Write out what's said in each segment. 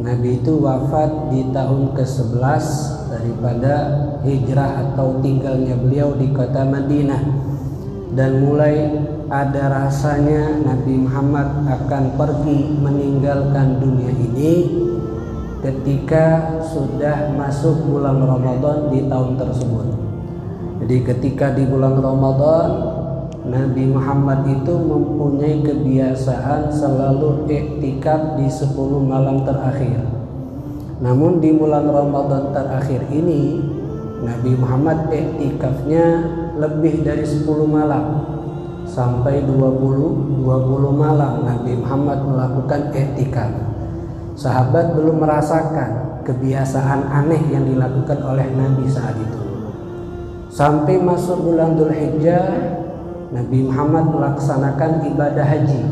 Nabi itu wafat di tahun ke-11 daripada hijrah atau tinggalnya beliau di kota Madinah. Dan mulai ada rasanya Nabi Muhammad akan pergi meninggalkan dunia ini ketika sudah masuk bulan Ramadan di tahun tersebut. Jadi ketika di bulan Ramadan, Nabi Muhammad itu mempunyai kebiasaan selalu iktikaf di 10 malam terakhir. Namun di bulan Ramadan terakhir ini, Nabi Muhammad iktikafnya lebih dari 10 malam. Sampai 20 malam Nabi Muhammad melakukan iktikaf. Sahabat belum merasakan kebiasaan aneh yang dilakukan oleh Nabi saat itu. Sampai masuk bulan Dzulhijjah, Nabi Muhammad melaksanakan ibadah haji.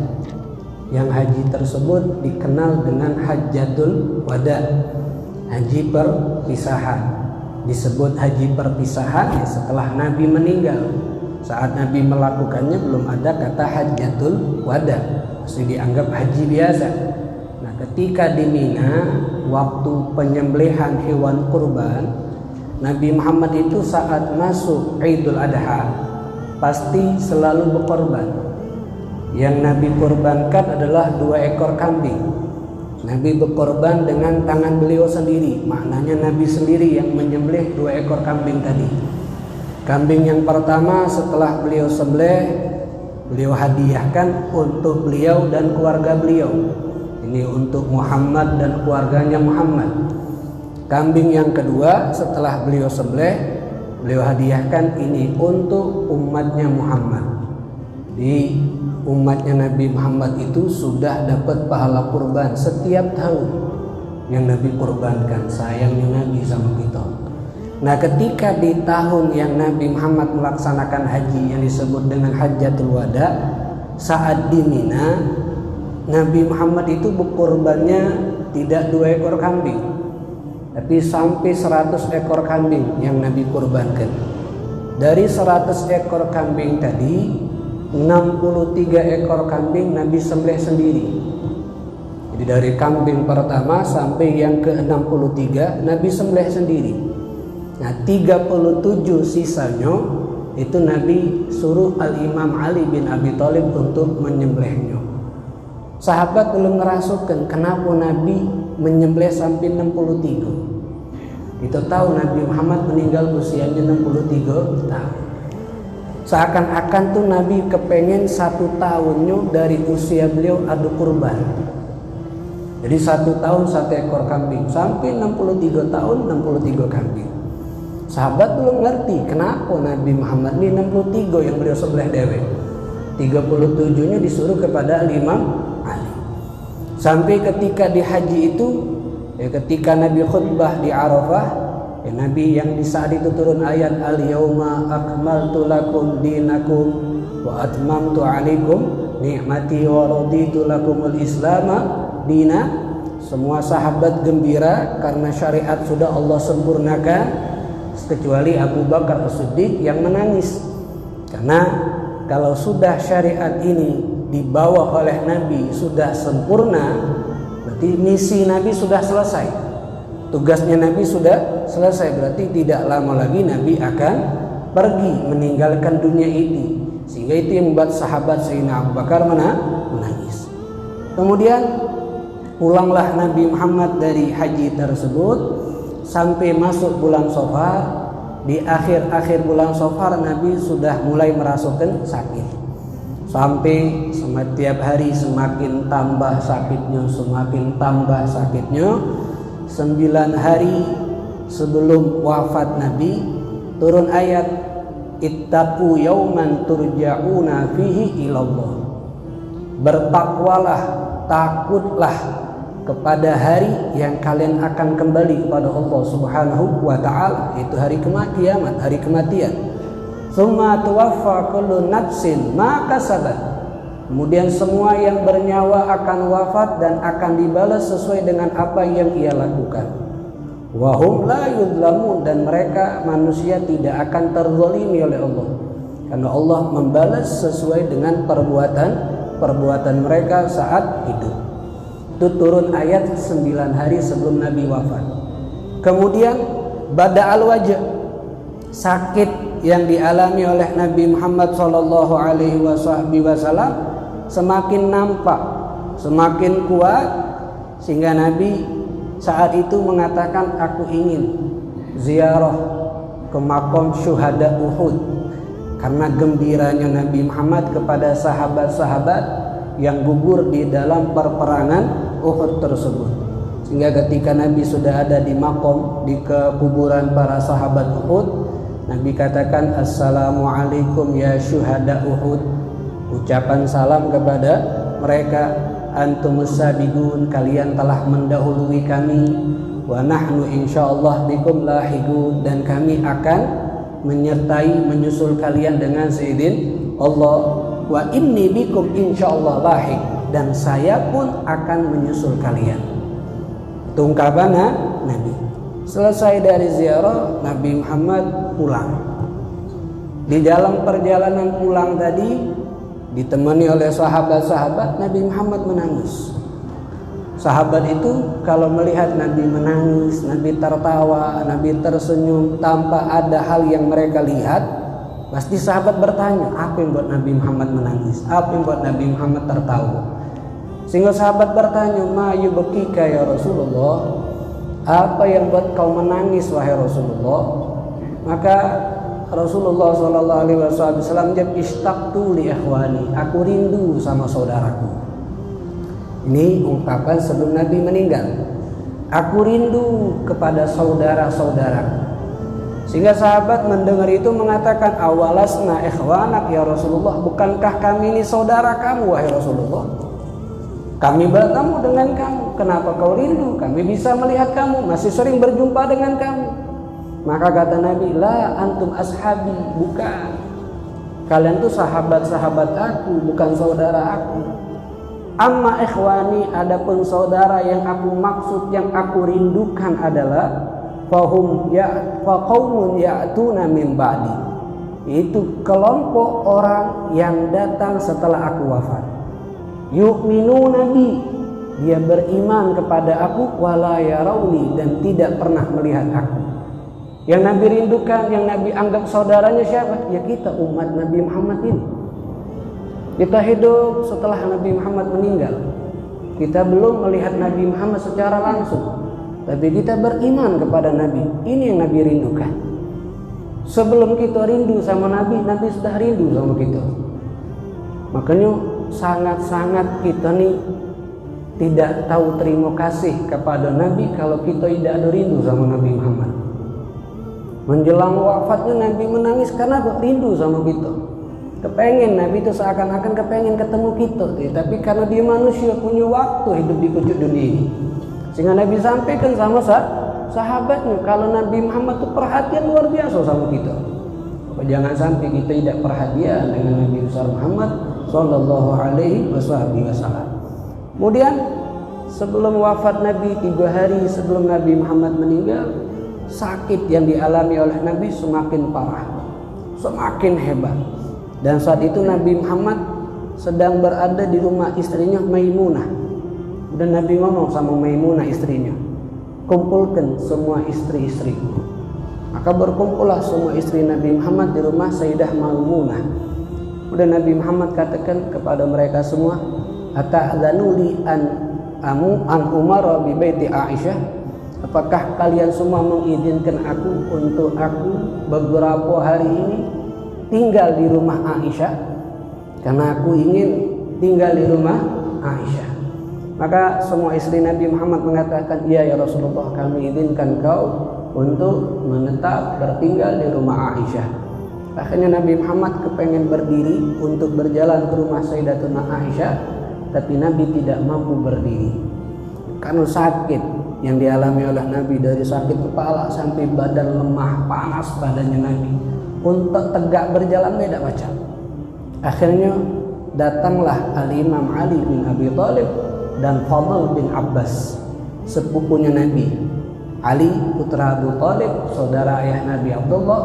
Yang haji tersebut dikenal dengan Hajjatul Wada, haji perpisahan. Disebut haji perpisahan ya setelah Nabi meninggal. Saat Nabi melakukannya belum ada kata Hajjatul Wada, masih dianggap haji biasa. Nah, ketika di Mina waktu penyembelihan hewan kurban, Nabi Muhammad itu saat masuk Idul Adha pasti selalu berkorban. Yang Nabi korbankan adalah 2 ekor kambing. Nabi berkorban dengan tangan beliau sendiri. Maknanya Nabi sendiri yang menyembelih 2 ekor kambing tadi. Kambing yang pertama setelah beliau sembelih, beliau hadiahkan untuk beliau dan keluarga beliau. Ini untuk Muhammad dan keluarganya Muhammad. Kambing yang kedua setelah beliau sembelih, beliau hadiahkan ini untuk umatnya Muhammad. Di umatnya Nabi Muhammad itu sudah dapat pahala kurban setiap tahun yang Nabi kurbankan. Sayangnya Nabi sama kita. Nah, ketika di tahun yang Nabi Muhammad melaksanakan haji yang disebut dengan Hajjatul Wada, saat di Mina, Nabi Muhammad itu berkurbannya tidak 2 ekor kambing, tapi sampai 100 ekor kambing yang Nabi kurbankan. Dari 100 ekor kambing tadi, 63 ekor kambing Nabi sembelih sendiri. Jadi dari kambing pertama sampai yang ke-63 Nabi sembelih sendiri. Nah, 37 sisanya itu Nabi suruh Al-Imam Ali bin Abi Thalib untuk menyembelihnya. Sahabat belum ngerasukan kenapa Nabi menyembelih sampai 63. Itu tahu Nabi Muhammad meninggal usianya 63 tahun. Seakan-akan tuh Nabi kepengen 1 tahunnya dari usia beliau adu kurban. Jadi 1 tahun 1 ekor kambing, sampai 63 tahun 63 kambing. Sahabat belum ngerti kenapa Nabi Muhammad ini 63 yang beliau sembelih dewe. 37-nya disuruh kepada Imam Ali. Sampai ketika di haji itu, ketika Nabi khutbah di Arafah, Nabi yang di saat itu turun ayat al-yauma akmaltu lakum dinakum wa atmamtu alaikum ni'mati wa raditu lakumul islama dina. Semua sahabat gembira karena syariat sudah Allah sempurnakan, kecuali Abu Bakar As-Siddiq yang menangis. Karena kalau sudah syariat ini dibawa oleh Nabi sudah sempurna, berarti misi Nabi sudah selesai, tugasnya Nabi sudah selesai. Berarti tidak lama lagi Nabi akan pergi meninggalkan dunia ini. Sehingga itu yang membuat sahabat Sayyidina Abu Bakar menangis. Kemudian pulanglah Nabi Muhammad dari haji tersebut sampai masuk bulan Safar. Di akhir-akhir bulan Safar Nabi sudah mulai merasakan sakit. Sampai setiap hari semakin tambah sakitnya, semakin tambah sakitnya. 9 hari sebelum wafat Nabi turun ayat ittaqu yauman turja'una fihi ilallah. Bertakwalah, takutlah kepada hari yang kalian akan kembali kepada Allah Subhanahu wa ta'ala, itu hari kiamat, hari kematian. Tsumma tuwaffa kullu nafsin ma kasabat. Kemudian semua yang bernyawa akan wafat dan akan dibalas sesuai dengan apa yang ia lakukan. Wa hum la yudlamun, dan mereka manusia tidak akan terzalimi oleh Allah, karena Allah membalas sesuai dengan perbuatan mereka saat hidup. Itu turun ayat 9 hari sebelum Nabi wafat. Kemudian bada'al wajah, sakit yang dialami oleh Nabi Muhammad sallallahu alaihi wasallam semakin nampak, semakin kuat, sehingga Nabi saat itu mengatakan, aku ingin ziarah ke makam syuhada Uhud, karena gembiranya Nabi Muhammad kepada sahabat-sahabat yang gugur di dalam perperangan Uhud tersebut. Sehingga ketika Nabi sudah ada di makom, di kuburan para sahabat Uhud, Nabi katakan, assalamualaikum ya syuhada Uhud. Ucapan salam kepada mereka, antumus sabiqun, kalian telah mendahului kami, wa nahnu insyaallah bikum lahiqun, dan kami akan menyertai menyusul kalian dengan seizin Allah, wa inni bikum insyaallah lahiq, dan saya pun akan menyusul kalian. Itu ungkapan Nabi. Selesai dari ziarah, Nabi Muhammad pulang. Di dalam perjalanan pulang tadi ditemani oleh sahabat-sahabat, Nabi Muhammad menangis. Sahabat itu kalau melihat Nabi menangis, Nabi tertawa, Nabi tersenyum tanpa ada hal yang mereka lihat, pasti sahabat bertanya, apa yang buat Nabi Muhammad menangis? Apa yang buat Nabi Muhammad tertawa? Sehingga sahabat bertanya, ma yubkika ya Rasulullah? Apa yang buat kau menangis wahai Rasulullah? Maka Rasulullah sallallahu alaihi wasallam jawab, ishtaqtu li ikhwani, aku rindu sama saudaraku. Ini ungkapan sebelum Nabi meninggal. Aku rindu kepada saudara-saudaraku. Sehingga sahabat mendengar itu mengatakan, awalasna ikhwanak ya Rasulullah, bukankah kami ini saudara kamu wahai Rasulullah? Kami bertemu dengan kamu, kenapa kau rindu? Kami bisa melihat kamu, masih sering berjumpa dengan kamu. Maka kata Nabi, la antum ashabi, bukan. Kalian tuh sahabat-sahabat aku, bukan saudara aku. Amma ikhwani, adapun saudara yang aku maksud, yang aku rindukan adalah faqaumun ya'tuna min ba'di. Itu kelompok orang yang datang setelah aku wafat. Yu'minuna bi, dia beriman kepada aku, wala yarawni, dan tidak pernah melihat aku. Yang Nabi rindukan, yang Nabi anggap saudaranya siapa? Ya kita, umat Nabi Muhammad ini. Kita hidup setelah Nabi Muhammad meninggal. Kita belum melihat Nabi Muhammad secara langsung, tapi kita beriman kepada Nabi. Ini yang Nabi rindukan. Sebelum kita rindu sama Nabi, Nabi sudah rindu sama kita. Makanya sangat-sangat kita nih tidak tahu terima kasih kepada Nabi kalau kita tidak ada rindu sama Nabi Muhammad. Menjelang wafatnya Nabi menangis karena rindu sama kita. Kepengen, Nabi itu seakan-akan kepengen ketemu kita, tapi karena dia manusia punya waktu hidup di pucuk dunia ini, sehingga Nabi sampaikan sama sahabatnya kalau Nabi Muhammad itu perhatian luar biasa sama kita. Jangan sampai kita tidak perhatian dengan Nabi besar Muhammad sallallahu alaihi wasallam. Kemudian sebelum wafat Nabi, 3 hari sebelum Nabi Muhammad meninggal, sakit yang dialami oleh Nabi semakin parah, semakin hebat. Dan saat itu Nabi Muhammad sedang berada di rumah istrinya Maimunah. Dan Nabi ngomong sama Maimunah istrinya, kumpulkan semua istri-istriku. Maka berkumpullah semua istri Nabi Muhammad di rumah Sayyidah Maimunah. Kemudian Nabi Muhammad katakan kepada mereka semua, ata'dzanuli an umara bi baiti Aisyah? Apakah kalian semua mengizinkan aku untuk aku beberapa hari ini tinggal di rumah Aisyah? Karena aku ingin tinggal di rumah Aisyah. Maka semua istri Nabi Muhammad mengatakan, iya ya Rasulullah, kami izinkan kau untuk menetap bertinggal di rumah Aisyah. Akhirnya Nabi Muhammad kepengen berdiri untuk berjalan ke rumah Sayyidatuna Aisyah, tapi Nabi tidak mampu berdiri karena sakit yang dialami oleh Nabi, dari sakit kepala sampai badan lemah, panas badannya Nabi. Untuk tegak berjalan beda macam. Akhirnya datanglah Al-Imam Ali bin Abi Thalib dan Fadl bin Abbas, sepupunya Nabi. Ali putra Abu Thalib, saudara ayah Nabi Abdullah.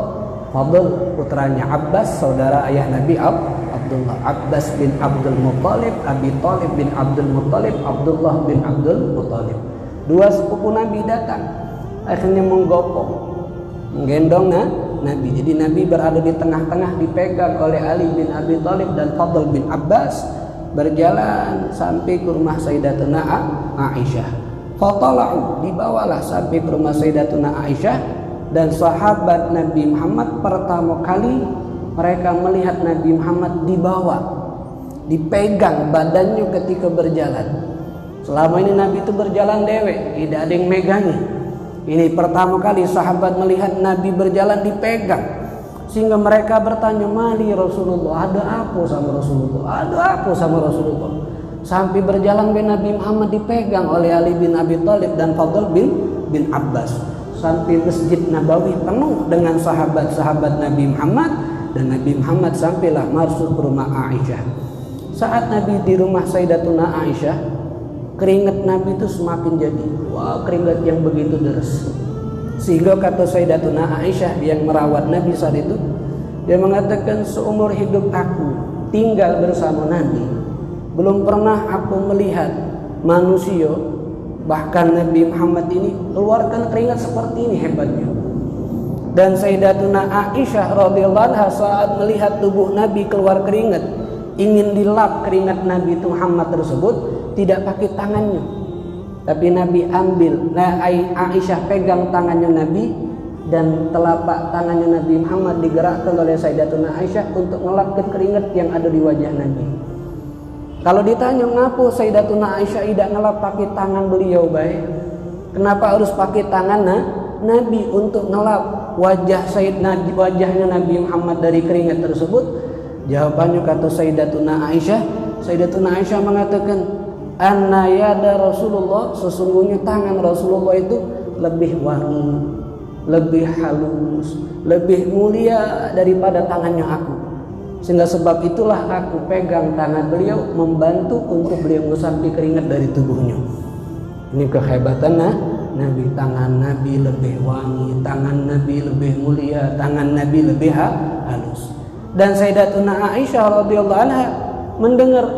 Fadl putranya Abbas, saudara ayah Nabi Abdullah. Abbas bin Abdul Muttalib, Abi Thalib bin Abdul Muttalib, Abdullah bin Abdul Muttalib. Dua sepupu Nabi datang, akhirnya menggendong Nabi. Jadi Nabi berada di tengah-tengah, dipegang oleh Ali bin Abi Thalib dan Fadl bin Abbas, berjalan sampai ke rumah Sayyidatuna Aisyah. Fatala'u, dibawalah sampai ke rumah Sayyidatuna Aisyah. Dan sahabat Nabi Muhammad pertama kali mereka melihat Nabi Muhammad dibawa, dipegang badannya ketika berjalan. Selama ini Nabi itu berjalan dewek, tidak ada yang megangi. Ini pertama kali sahabat melihat Nabi berjalan dipegang, sehingga mereka bertanya, "Mali Rasulullah, ada apa sama Rasulullah? Ada apa sama Rasulullah?" Sampai berjalan Nabi Muhammad dipegang oleh Ali bin Abi Thalib dan Fadl bin Abbas. Sampai Masjid Nabawi penuh dengan sahabat-sahabat Nabi Muhammad, dan Nabi Muhammad sampailah masuk ke rumah Aisyah. Saat Nabi di rumah Sayyidatuna Aisyah, keringat Nabi itu semakin jadi, keringat yang begitu deras. Sehingga kata Sayyidatuna Aisyah yang merawat Nabi saat itu, dia mengatakan, seumur hidup aku tinggal bersama Nabi, belum pernah aku melihat manusia, bahkan Nabi Muhammad ini keluarkan keringat seperti ini hebatnya. Dan Sayyidatuna Aisyah radhiyallahu anha saat melihat tubuh Nabi keluar keringat, ingin dilap keringat Nabi Muhammad tersebut, tidak pakai tangannya, tapi Nabi ambil. Aisyah pegang tangannya Nabi, dan telapak tangannya Nabi Muhammad digerakkan oleh Sayyidatuna Aisyah untuk ngelapkan keringat yang ada di wajah Nabi. Kalau ditanya ngapa Sayyidatuna Aisyah tidak ngelap pakai tangan beliau baik, kenapa harus pakai tangan Nabi untuk ngelap wajahnya Nabi Muhammad dari keringat tersebut? Jawabannya kata Sayyidatuna Aisyah mengatakan, anna yada Rasulullah, sesungguhnya tangan Rasulullah itu lebih wangi, lebih halus, lebih mulia daripada tangannya aku. Sehingga sebab itulah aku pegang tangan beliau, membantu untuk beliau mengusapkan keringat dari tubuhnya. Ini kehebatan Nabi. Tangan Nabi lebih wangi, tangan Nabi lebih mulia, tangan Nabi lebih halus. Dan Sayyidatuna Aisyah radhiyallahu anha mendengar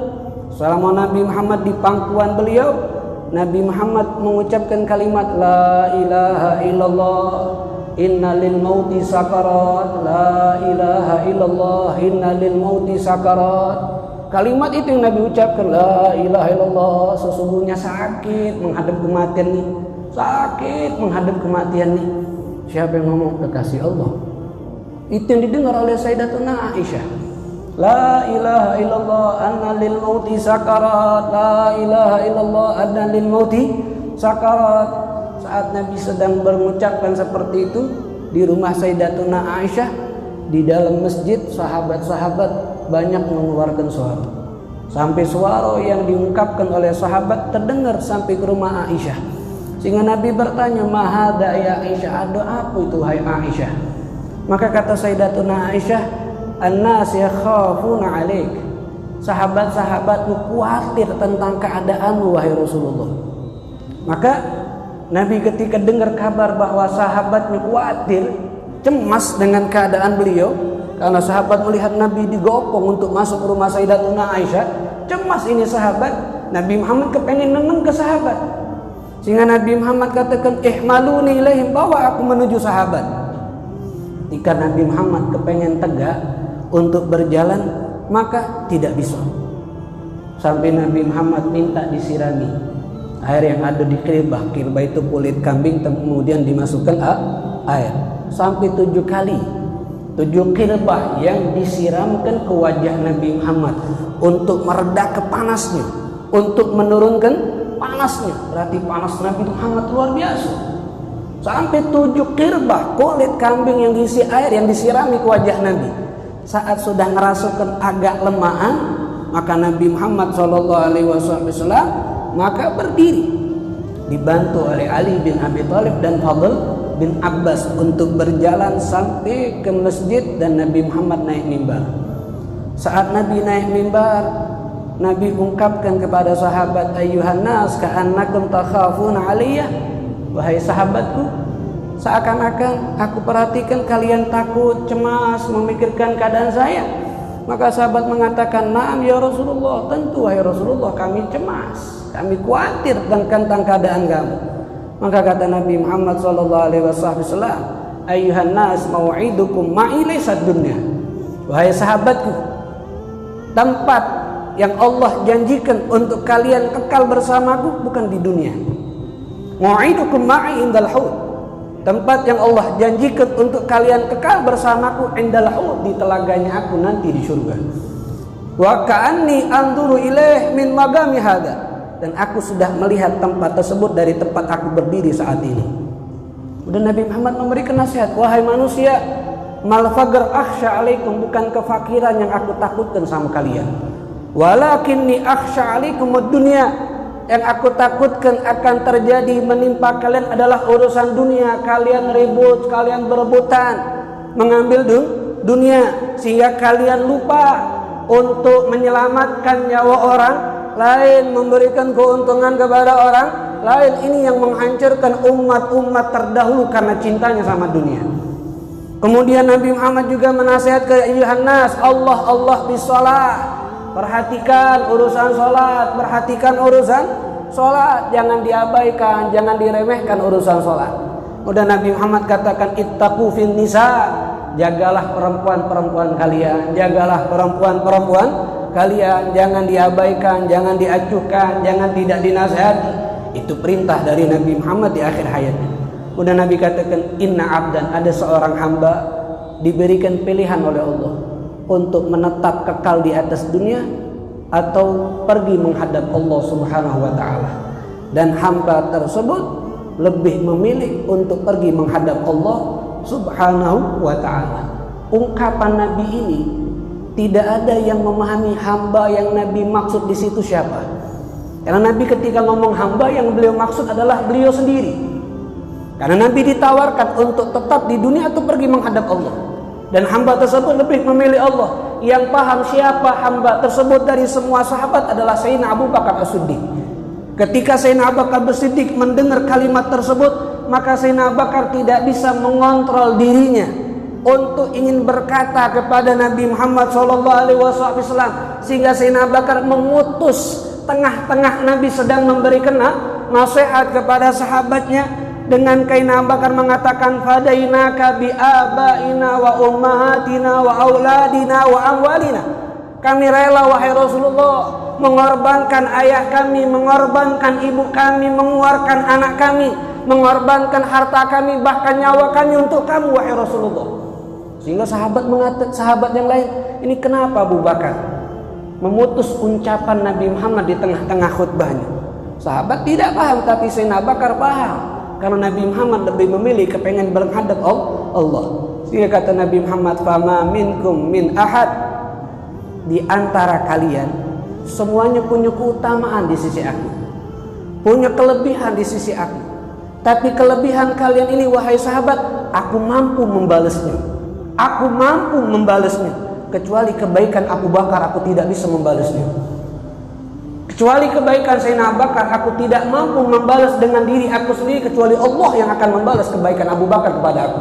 selama Nabi Muhammad di pangkuan beliau, Nabi Muhammad mengucapkan kalimat la ilaha illallah, inna lil mauti sakarat, la ilaha illallah, inna lil mauti sakarat. Kalimat itu yang Nabi ucapkan, la ilaha illallah, sesungguhnya sakit menghadap kematian nih, sakit menghadap kematian nih. Siapa yang ngomong? Kekasih Allah. Itu yang didengar oleh Sayyidatuna Aisyah. La ilaha illallah, anna lil mauti sakarat, la ilaha illallah, anna lil mauti sakarat. Saat Nabi sedang mengucapkan seperti itu di rumah Sayyidatuna Aisyah, di dalam masjid sahabat-sahabat banyak mengeluarkan suara, sampai suara yang diungkapkan oleh sahabat terdengar sampai ke rumah Aisyah. Sehingga Nabi bertanya, mahada ya Aisyah, ada apa itu hai Aisyah? Maka kata Sayyidatuna Aisyah, an-nas yakhafuna alaik, sahabat-sahabatmu khawatir tentang keadaanmu wahai Rasulullah. Maka Nabi ketika dengar kabar bahwa sahabatnya khawatir, cemas dengan keadaan beliau, karena sahabat melihat Nabi digopong untuk masuk ke rumah Sayyidatuna Aisyah, cemas ini sahabat. Nabi Muhammad kepengen neneng ke sahabat, sehingga Nabi Muhammad katakan, ihmaluni ilaihim, bawa aku menuju sahabat. Ketika Nabi Muhammad kepengen tegak untuk berjalan, maka tidak bisa. Sampai Nabi Muhammad minta disirami air yang ada di kirbah. Kirbah itu kulit kambing, kemudian dimasukkan air sampai 7 kali. 7 kirbah yang disiramkan ke wajah Nabi Muhammad untuk mereda kepanasnya, untuk menurunkan panasnya. Berarti panas Nabi Muhammad luar biasa. Sampai 7 kirbah kulit kambing yang diisi air yang disirami ke wajah Nabi. Saat sudah ngerasakan agak lemahan, maka Nabi Muhammad SAW maka berdiri, dibantu oleh Ali bin Abi Thalib dan Fadl bin Abbas untuk berjalan sampai ke masjid, dan Nabi Muhammad naik mimbar. Saat Nabi naik mimbar, Nabi ungkapkan kepada sahabat, ayyuhan nas ka'annakum takhafuna aliyah, wahai sahabatku, Seakan-akan aku perhatikan kalian takut, cemas, memikirkan keadaan saya. Maka sahabat mengatakan, "Naam ya Rasulullah, tentu wahai Rasulullah, kami cemas, kami khawatir tentang keadaan kamu." Maka kata Nabi Muhammad SAW, "Ayyuhan nas, mau'idukum ma'i laysad dunya." Wahai sahabatku, tempat yang Allah janjikan untuk kalian kekal bersamaku bukan di dunia. Mau'idukum ma'i indal haud. Tempat yang Allah janjikan untuk kalian kekal bersamaku indal haud, di telaganya aku nanti di surga. Wa ka'anni anzuru ilaih min magami hada. Dan aku sudah melihat tempat tersebut dari tempat aku berdiri saat ini. Kemudian Nabi Muhammad memberikan nasihat, "Wahai manusia, mal faqr akhsha alaikum, bukan kefakiran yang aku takutkan sama kalian. Walakinni akhsha alaikum ad-dunya. Yang aku takutkan akan terjadi menimpa kalian adalah urusan dunia. Kalian ribut, kalian berebutan mengambil dunia, sehingga kalian lupa untuk menyelamatkan nyawa orang lain, memberikan keuntungan kepada orang lain. Ini yang menghancurkan umat-umat terdahulu karena cintanya sama dunia." Kemudian Nabi Muhammad juga menasihat ke ayyuhan nas, Allah bisalah. Perhatikan urusan sholat, perhatikan urusan sholat, jangan diabaikan, jangan diremehkan urusan sholat. Udah Nabi Muhammad katakan, ittaqu fin nisa, jagalah perempuan-perempuan kalian, jagalah perempuan-perempuan kalian, jangan diabaikan, jangan diacuhkan, jangan tidak dinasihati. Itu perintah dari Nabi Muhammad di akhir hayatnya. Udah Nabi katakan, inna abdan, ada seorang hamba diberikan pilihan oleh Allah untuk menetap kekal di atas dunia atau pergi menghadap Allah Subhanahu wa taala. Dan hamba tersebut lebih memilih untuk pergi menghadap Allah Subhanahu wa taala. Ungkapan Nabi ini tidak ada yang memahami hamba yang Nabi maksud di situ siapa. Karena Nabi ketika ngomong hamba, yang beliau maksud adalah beliau sendiri. Karena Nabi ditawarkan untuk tetap di dunia atau pergi menghadap Allah. Dan hamba tersebut lebih memilih Allah. Yang paham siapa hamba tersebut dari semua sahabat adalah Sayyidina Abu Bakar As-Siddiq. Ketika Sayyidina Abu Bakar As-Siddiq mendengar kalimat tersebut, maka Sayyidina Abu Bakar tidak bisa mengontrol dirinya untuk ingin berkata kepada Nabi Muhammad SAW, sehingga Sayyidina Abu Bakar memutus tengah-tengah Nabi sedang memberikan nasihat kepada sahabatnya. Dengan Sayyidina Abu Bakar mengatakan, fadainaka bi abaina wa ummahatina wa auladina wa amwalina. Kami rela wahai Rasulullah mengorbankan ayah kami, mengorbankan ibu kami, mengeluarkan anak kami, mengorbankan harta kami, bahkan nyawa kami untuk kamu wahai Rasulullah. Sehingga sahabat yang lain, ini kenapa Abu Bakar memutus ucapan Nabi Muhammad di tengah-tengah khutbahnya? Sahabat tidak paham, tapi Sayyidina Abu Bakar paham. Karena Nabi Muhammad lebih memilih kepengen menghadap Allah. Sehingga kata Nabi Muhammad, fama minkum min ahad, di antara kalian semuanya punya keutamaan di sisi aku, punya kelebihan di sisi aku. Tapi kelebihan kalian ini wahai sahabat, aku mampu membalasnya. Aku mampu membalasnya. Kecuali kebaikan Abu Bakar, aku tidak bisa membalasnya. Kecuali kebaikan Sayyidina Abu Bakar, aku tidak mampu membalas dengan diri aku sendiri, kecuali Allah yang akan membalas kebaikan Abu Bakar kepada aku.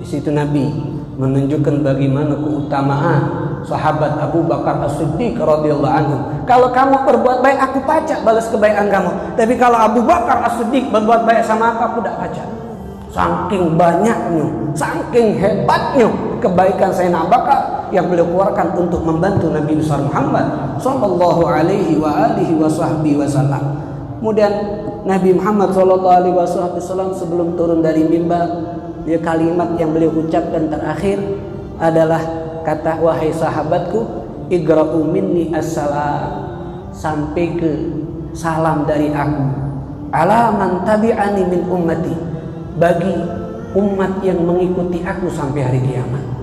Di situ Nabi menunjukkan bagaimana keutamaan sahabat Abu Bakar As-Siddiq radhiyallahu anhu. Kalau kamu berbuat baik, aku pacak balas kebaikan kamu. Tapi kalau Abu Bakar As-Siddiq berbuat baik sama aku tidak pacak. Saking banyaknya, saking hebatnya kebaikan Sayyidina Abu Bakar yang beliau keluarkan untuk membantu Nabi besar Muhammad sallallahu alaihi wa alihi wasallam. Kemudian Nabi Muhammad sallallahu alaihi wasallam sebelum turun dari mimbar, dia kalimat yang beliau ucapkan terakhir adalah kata, wahai sahabatku, igra'u minni as-salam, sampai ke salam dari aku, ala man tabi'ani min ummati, bagi umat yang mengikuti aku sampai hari kiamat.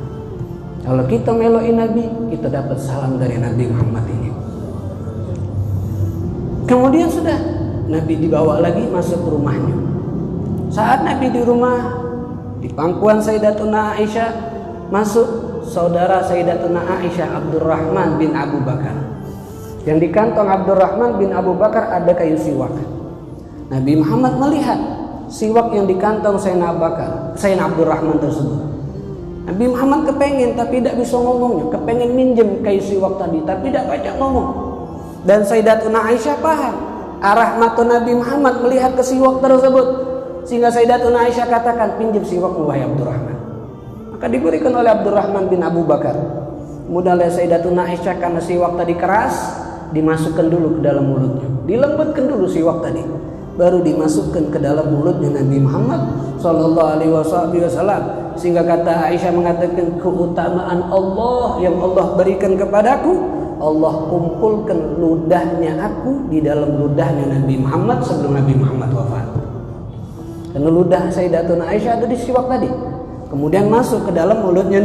Kalau kita meloi Nabi, kita dapat salam dari Nabi Muhammad ini. Kemudian sudah Nabi dibawa lagi masuk ke rumahnya. Saat Nabi di rumah, di pangkuan Sayyidatuna Aisyah, masuk saudara Sayyidatuna Aisyah, Abdurrahman bin Abu Bakar. Yang di kantong Abdurrahman bin Abu Bakar ada kayu siwak. Nabi Muhammad melihat siwak yang di kantong Sayyidina Abdurrahman tersebut. Nabi Muhammad kepengen tapi tidak bisa ngomongnya, kepengen minjem kayu siwak tadi tapi tidak banyak ngomong. Dan Sayyidatuna Aisyah paham arah mata Nabi Muhammad melihat ke siwak tersebut, sehingga Sayyidatuna Aisyah katakan, pinjam siwakmu wahai Abdurrahman. Maka diberikan oleh Abdurrahman bin Abu Bakar. Kemudian oleh Sayyidatuna Aisyah, karena siwak tadi keras, dimasukkan dulu ke dalam mulutnya, dilembutkan dulu siwak tadi, baru dimasukkan ke dalam mulutnya Nabi Muhammad Sallallahu Alaihi Wasallam. Sehingga kata Aisyah mengatakan, keutamaan Allah yang Allah berikan kepadaku, Allah kumpulkan ludahnya aku di dalam ludahnya Nabi Muhammad sebelum Nabi Muhammad wafat. Karena ludah Sayyidatuna Aisyah ada di siwak tadi, kemudian masuk ke dalam mulutnya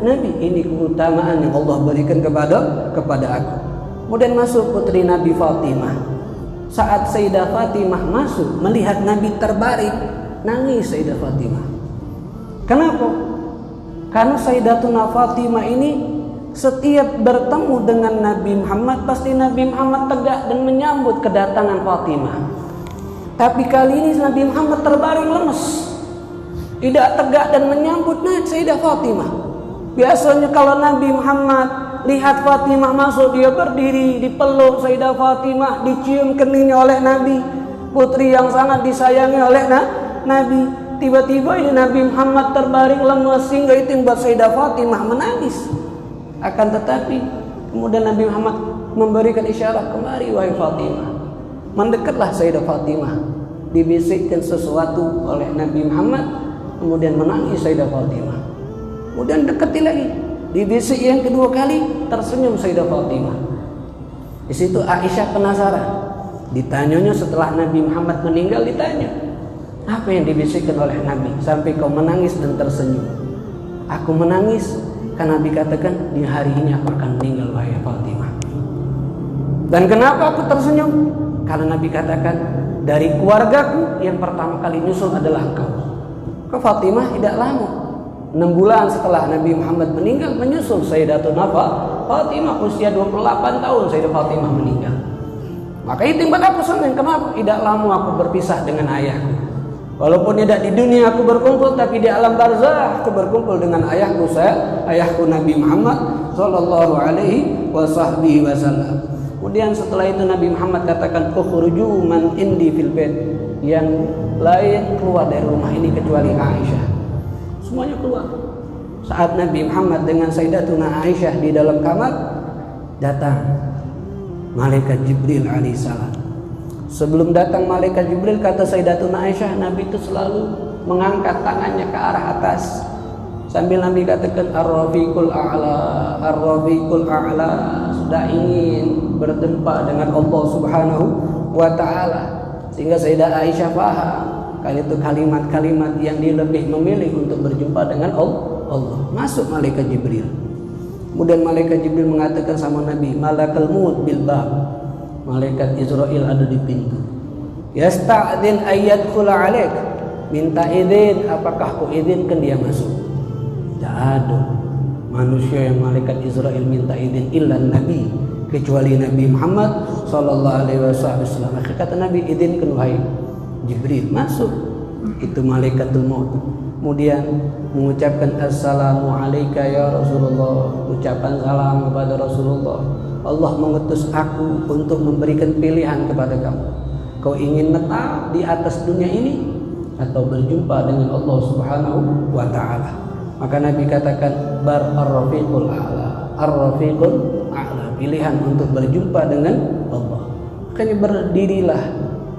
Nabi. Ini keutamaan yang Allah berikan kepada aku. Kemudian masuk putri Nabi Fatimah. Saat Sayyidah Fatimah masuk melihat Nabi terbaring, nangis Sayyidah Fatimah. Kenapa? Karena Sayyidatuna Fatimah ini setiap bertemu dengan Nabi Muhammad, pasti Nabi Muhammad tegak dan menyambut kedatangan Fatimah. Tapi kali ini Nabi Muhammad terbaring lemes, tidak tegak dan menyambut Sayyidah Fatimah. Biasanya kalau Nabi Muhammad lihat Fatimah masuk, dia berdiri dipeluk Sayyidah Fatimah, dicium keningnya oleh Nabi, putri yang sangat disayangi oleh Nabi. Tiba-tiba ini Nabi Muhammad terbaring lemes, sehingga itu membuat Sayyidah Fatimah menangis. Akan tetapi kemudian Nabi Muhammad memberikan isyarat, kemari wahai Fatimah. Mendekatlah Sayyidah Fatimah, dibisikkan sesuatu oleh Nabi Muhammad, kemudian menangis Sayyidah Fatimah. Kemudian dekati lagi, dibisik yang kedua kali, tersenyum Sayyidah Fatimah. Di situ Aisyah penasaran, ditanyanya setelah Nabi Muhammad meninggal, ditanya, apa yang dibisikkan oleh Nabi sampai kau menangis dan tersenyum? Aku menangis karena Nabi katakan, di hari ini aku akan meninggal wahai Fatimah. Dan kenapa aku tersenyum? Karena Nabi katakan, dari keluargaku yang pertama kali nyusul adalah engkau. Ke Fatimah tidak lama, 6 bulan setelah Nabi Muhammad meninggal, menyusul Sayyidatuna Fatimah, usia 28 tahun Sayyidah Fatimah meninggal. Maka itu yang buat aku senang. Kenapa? Tidak lama aku berpisah dengan ayahku. Walaupun tidak di dunia aku berkumpul, tapi di alam barzakh aku berkumpul dengan ayahku Nabi Muhammad sallallahu alaihi wasallam. Kemudian setelah itu Nabi Muhammad katakan, ukhruju man indi fil bait, yang lain keluar dari rumah ini kecuali Aisyah. Semuanya keluar. Saat Nabi Muhammad dengan Sayyidatuna Aisyah di dalam kamar, datang malaikat Jibril alaihissalam. Sebelum datang malaikat Jibril, kata Sayyidatuna Aisyah, Nabi itu selalu mengangkat tangannya ke arah atas, sambil Nabi katakan, Ar-Rafiqul A'la, Ar-Rafiqul A'la, sudah ingin bertempa dengan Allah Subhanahu wa Ta'ala. Sehingga Sayyidah Aisyah paham kalau itu kalimat-kalimat yang dia lebih memilih untuk berjumpa dengan Allah. Masuk malaikat Jibril. Kemudian malaikat Jibril mengatakan sama Nabi, Malakal Maut bil bab, malaikat Israel ada di pintu. Yasta'din ayyadkhula alaik, minta izin, apakah ku izinkan dia masuk? Tidak ada manusia yang malaikat Israel minta izin illa Nabi, kecuali Nabi Muhammad sallallahu alaihi wasallam. Kata Nabi, izinkan wahai Jibril masuk. Itu malaikatul maut. Kemudian mengucapkan assalamu alayka ya Rasulullah, ucapan salam kepada Rasulullah. Allah mengutus aku untuk memberikan pilihan kepada kamu. Kau ingin tetap di atas dunia ini atau berjumpa dengan Allah Subhanahu wa Ta'ala? Maka Nabi katakan, bar ar-rafiqul a'la, ar-rafiqul a'la, pilihan untuk berjumpa dengan Allah. Makanya berdirilah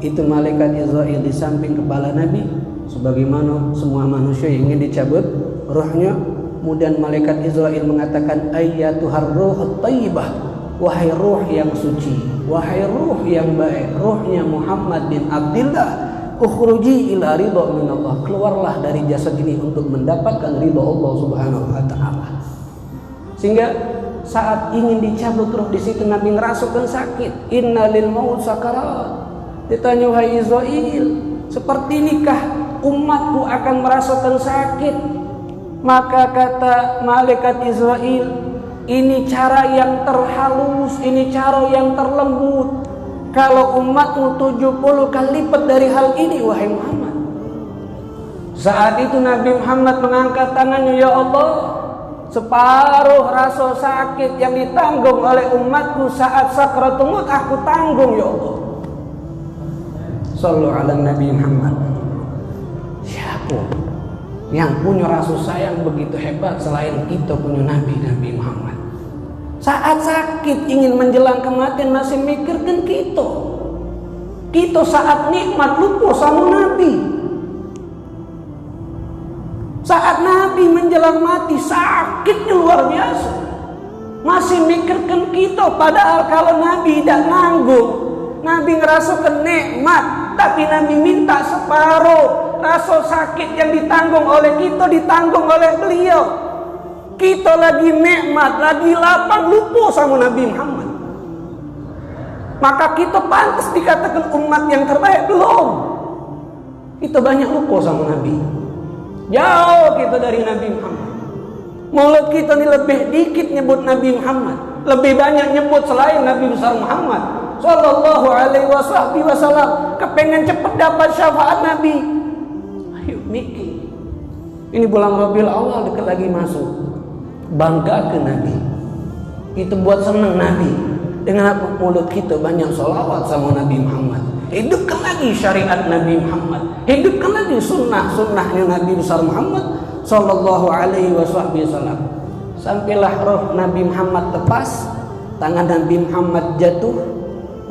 itu malaikat Israel di samping kepala Nabi, sebagaimana semua manusia yang ingin dicabut rohnya. Kemudian malaikat Israel mengatakan, ayyatuhar ruhut thayyibah, wahai ruh yang suci, wahai ruh yang baik, ruhnya Muhammad bin Abdullah, ukhruji ila ridha min Allah, keluarlah dari jasad ini untuk mendapatkan ridha Allah Subhanahu wa Ta'ala. Sehingga saat ingin dicabut roh, di situ Nabi ngerasakan sakit. Innalil maut sakarat. Ditanya, wahai Israel, seperti inikah umatku akan merasakan sakit? Maka kata malaikat Israel, ini cara yang terhalus, ini cara yang terlembut. Kalau umatmu 70 kali lipat dari hal ini wahai Muhammad. Saat itu Nabi Muhammad mengangkat tangannya, ya Allah, separuh rasa sakit yang ditanggung oleh umatku saat sakratul maut aku tanggung, ya Allah. Sallu ala Nabi Muhammad. Siapa yang punya rasa sayang begitu hebat selain kita punya Nabi Muhammad? Saat sakit ingin menjelang kematian masih mikirkan kita. Kita saat nikmat lupa sama Nabi. Saat Nabi menjelang mati sakitnya luar biasa, masih mikirkan kita. Padahal kalau Nabi tidak nanggung, Nabi ngerasakan nikmat, tapi Nabi minta separuh rasa sakit yang ditanggung oleh kita ditanggung oleh beliau. Kita lagi nikmat, lagi lapang, lupa sama Nabi Muhammad. Maka kita pantas dikatakan umat yang terbaik? Belum. Kita banyak lupa sama Nabi. Jauh kita dari Nabi Muhammad. Mulut kita ini lebih dikit nyebut Nabi Muhammad, lebih banyak nyebut selain Nabi besar Muhammad Sallallahu alaihi wasallam. Kepengen cepat dapat syafaat Nabi. Ayo mikir. Ini bulan Rabiul Awal dekat lagi masuk. Bangga ke Nabi. Itu buat senang Nabi. Dengan apa? Mulut kita banyak sholawat sama Nabi Muhammad. Hidupkan lagi syariat Nabi Muhammad. Hidupkan lagi sunnah-sunnahnya Nabi besar Muhammad Sallallahu alaihi wasallam. Sampailah roh Nabi Muhammad lepas, tangan Nabi Muhammad jatuh.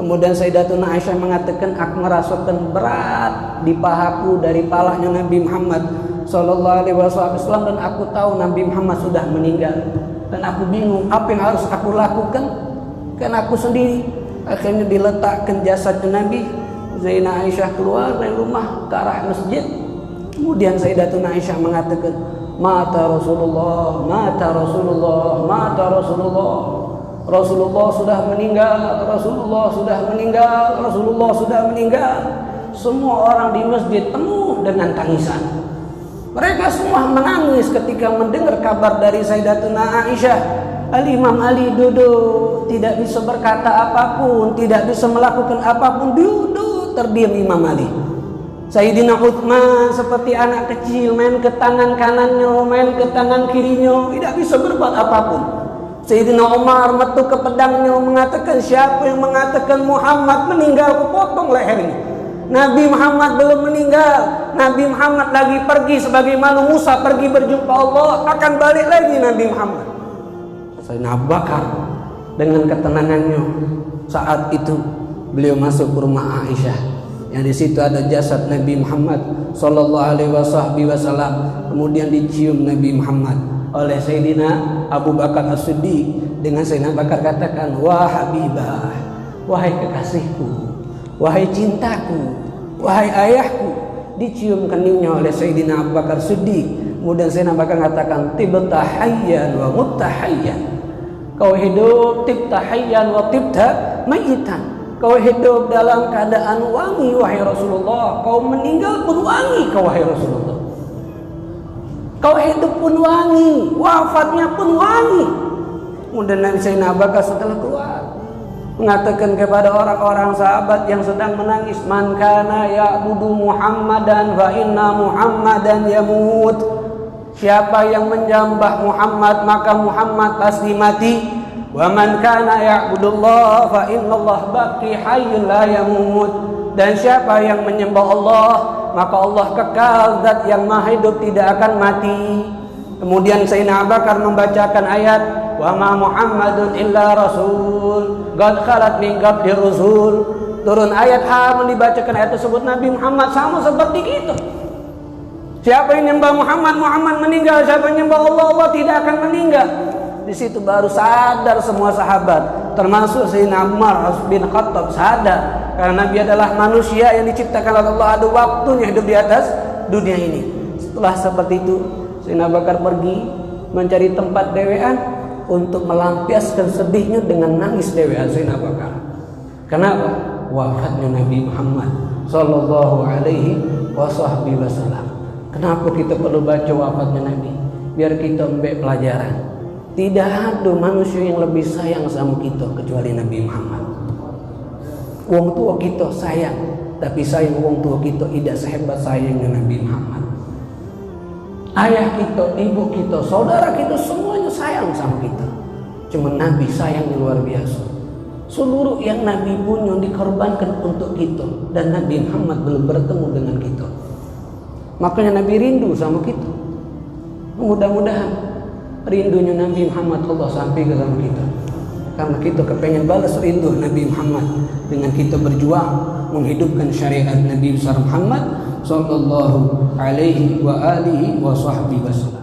Kemudian Sayyidatuna Aisyah mengatakan, aku merasakan berat di pahaku dari palanya Nabi Muhammad Sallallahu alaihi wasallam, dan aku tahu Nabi Muhammad sudah meninggal. Dan aku bingung apa yang harus aku lakukan, karena aku sendiri. Akhirnya diletakkan jasadnya Nabi. Zainah Aisyah keluar dari rumah ke arah masjid. Kemudian Sayyidatuna Aisyah mengatakan, mata Rasulullah, mata Rasulullah, mata Rasulullah. Rasulullah sudah meninggal, Rasulullah sudah meninggal, Rasulullah sudah meninggal. Semua orang di masjid penuh dengan tangisan. Mereka semua menangis ketika mendengar kabar dari Sayyidatuna Aisyah. Al-Imam Ali duduk, tidak bisa berkata apapun, tidak bisa melakukan apapun, duduk terdiam Imam Ali. Sayyidina Utsman seperti anak kecil, main ke tangan kanannya, main ke tangan kirinya, tidak bisa berbuat apapun. Sayyidina Umar metu ke pedangnya, mengatakan, siapa yang mengatakan Muhammad meninggal, aku potong lehernya. Nabi Muhammad belum meninggal. Nabi Muhammad lagi pergi sebagaimana Musa pergi berjumpa Allah, akan balik lagi Nabi Muhammad. Sayyidina Abu Bakar dengan ketenangannya saat itu beliau masuk ke rumah Aisyah, yang di situ ada jasad Nabi Muhammad Sallallahu alaihi wasallam. Kemudian dicium Nabi Muhammad oleh Sayyidina Abu Bakar As-Siddiq. Dengan Sayyidina Abu Bakar katakan, wah Habibah, wahai kekasihku, wahai cintaku, wahai ayahku. Dicium keningnya oleh Sayyidina Abu Bakar As-Siddiq. Kemudian Sayyidina Abu Bakar katakan, tibta hayyan wa mutta hayyan. Kau hidup tibta hayyan wa tibta mayitan. Kau hidup dalam keadaan wangi wahai Rasulullah, kau meninggal pun wangi kau wahai Rasulullah. Kau hidup pun wangi, wafatnya pun wangi. Kemudian Nabi Sayyidina Abu Bakar setelah keluar mengatakan kepada orang-orang sahabat yang sedang menangis, man kana ya'budu Muhammadan fa inna Muhammadan yamut. Siapa yang menyembah Muhammad maka Muhammad pasti mati. Wa man kana ya'budullah fa innallaha baqi hayyun la yamut. Dan siapa yang menyembah Allah maka Allah kekal, zat yang maha hidup, tidak akan mati. Kemudian Sayyidina Abu Bakar membacakan ayat, wa ma Muhammadun illa rasul qad khalat min qabli rusul. Turun ayat dibacakan ayat tersebut, Nabi Muhammad sama seperti kita. Siapa yang menyembah Muhammad, Muhammad meninggal. Siapa yang menyembah Allah, Allah tidak akan meninggal. Di situ baru sadar semua sahabat, termasuk Sayyidina Umar bin Khattab sadar, karena Nabi adalah manusia yang diciptakan oleh Allah, ada waktunya hidup di atas dunia ini. Setelah seperti itu, Sayyidina Abu Bakar pergi mencari tempat dewean untuk melampiaskan sedihnya dengan nangis dewean Sayyidina Abu Bakar. Kenapa? Wafatnya Nabi Muhammad Sallallahu alaihi wasallam. Kenapa kita perlu baca wafatnya Nabi? Biar kita ambil pelajaran. Tidak ada manusia yang lebih sayang sama kita kecuali Nabi Muhammad. Wong tua kita sayang, tapi sayang wong tua kita tidak sehebat sayangnya Nabi Muhammad. ayah kita, ibu kita, saudara kita, semuanya sayang sama kita. Cuma Nabi sayangnya luar biasa. Seluruh yang Nabi punya dikorbankan untuk kita, dan Nabi Muhammad belum bertemu dengan kita. Makanya Nabi rindu sama kita. Mudah-mudahan rindunya Nabi Muhammad Allah sampai ke sama kita. Karena kita kepengen balas rindu Nabi Muhammad dengan kita berjuang menghidupkan syariat Nabi besar Muhammad sallallahu alaihi wa alihi wa sahbihi wasallam.